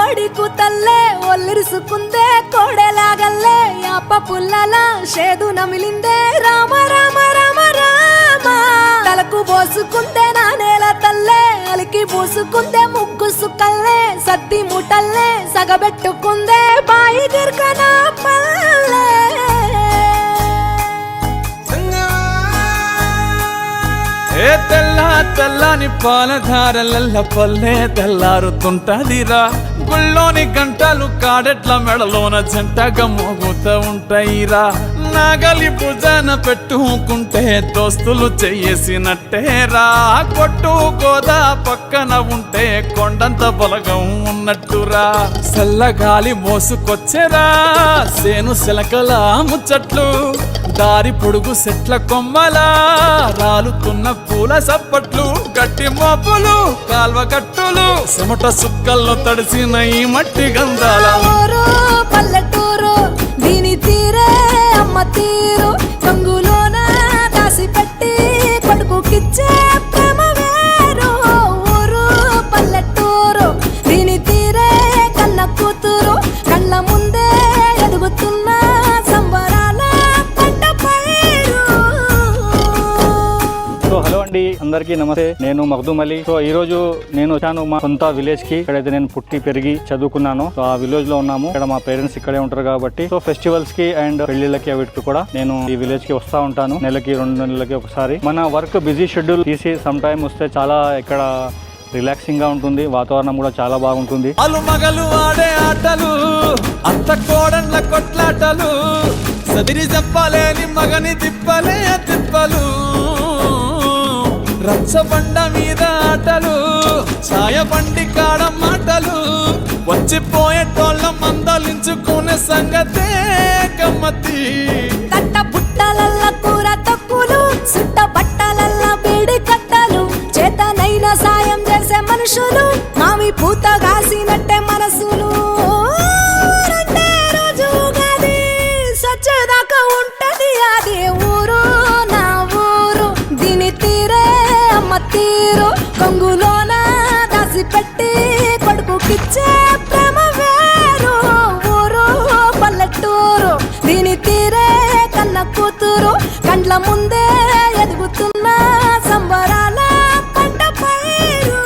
కోడి కూతల్లే ఒల్లిరుసుకుందే కోడెలాగల్లే యాప పుల్లల షేదు నమిలిందే రామ రామ రామ రామ తలకు పోసుకుందే నా నేల తల్లే అలికి పూసుకుందే ముగ్గు సుక్కల్లే సద్ది ముటల్లే సగబెట్టుకుందే బాయి దిర్కన పల్లె ఏ తెల్ల తెల్లని పాలధారలల్ల పల్లె తెల్లారుతుంటదిరా గుళ్ళోని గంటలు కాడెట్ల మెడలోన జంటగా మోగుతూ ఉంటాయిరా నాగలి భుజాన పెట్టుకుంటే దోస్తులు చెయ్యేసినట్టేరా కొట్టు గోదా పక్కన ఉంటే కొండంత బలగం ఉన్నట్టురా చల్లగాలి మోసుకొచ్చెరా సేను శిలకల ముచ్చట్లు దారి పొడుగు సెట్ల కొమ్మలా రాలుతున్న పూల సప్పట్లు గట్టి మోపులు కాల్వ గట్టులు చెమట సుక్కల్లో తడిసిన ఈ మట్టి గంధాల పల్లెటూరు దీని తీరే అమ్మ తీరు కంగులోన దాసి పెట్టి కొడుకుకిచ్చే ప్రేమ వేరు ఊరు పల్లెటూరు దీని తీరే కన్న కూతురు కళ్ళ ముందే ఎదుగుతున్న సంబరాల పంట పైరు. హలో అండి, అందరికీ నమస్తే. నేను మగ్దూమ్ అలీ. సో ఈ రోజు నేను వచ్చాను మా సొంత విలేజ్ కి. ఇక్కడైతే నేను పుట్టి పెరిగి చదువుకున్నాను. సో ఆ విలేజ్ లో ఉన్నాము. ఇక్కడ మా పేరెంట్స్ ఇక్కడే ఉంటారు కాబట్టి సో ఫెస్టివల్స్ కి అండ్ పెళ్లిళ్ళకి వీటికి కూడా నేను ఈ విలేజ్ కి వస్తా ఉంటాను. నెలకి 2 నెలలకి ఒకసారి. మన వర్క్ బిజీ షెడ్యూల్ తీసి సమ్ టైమ్ వస్తే చాలా ఇక్కడ రిలాక్సింగ్ గా ఉంటుంది. వాతావరణం కూడా చాలా బాగుంటుంది. అలు మగలు ఆడే ఆటలు అత్త కోడళ్ళ కొట్లాటలు సదిరి చెప్పలేని మగని తిప్పలే తిప్పలు రచ్చబండ మీద ఆటలు ఛాయ బండి కాడ మాటలు వచ్చిపోయేటోళ్ళ మందలించుకునే సంగతే గమ్మతి. తట్ట బుట్టలల్ల కూర తక్కువలు సుట్ట బట్టలల్ల బీడి కట్టలు చేతనైన సాయం చేసే మనుషులు మావి పూత కాసినట్టే మనసులు రెండే రోజు గది సచ్చేదాకా ఉంటది అది ఊరు నా ఊరు దీని తీరే అమ్మ తీరు కొంగులోన దాసి పెట్టి కొడుకుకిచ్చే ప్రేమ వేరు ఊరు పల్లెటూరు దీని తీరే కన్న కూతురు కండ్ల ముందే ఎదుగుతున్న సంబరాల పంట పైరు.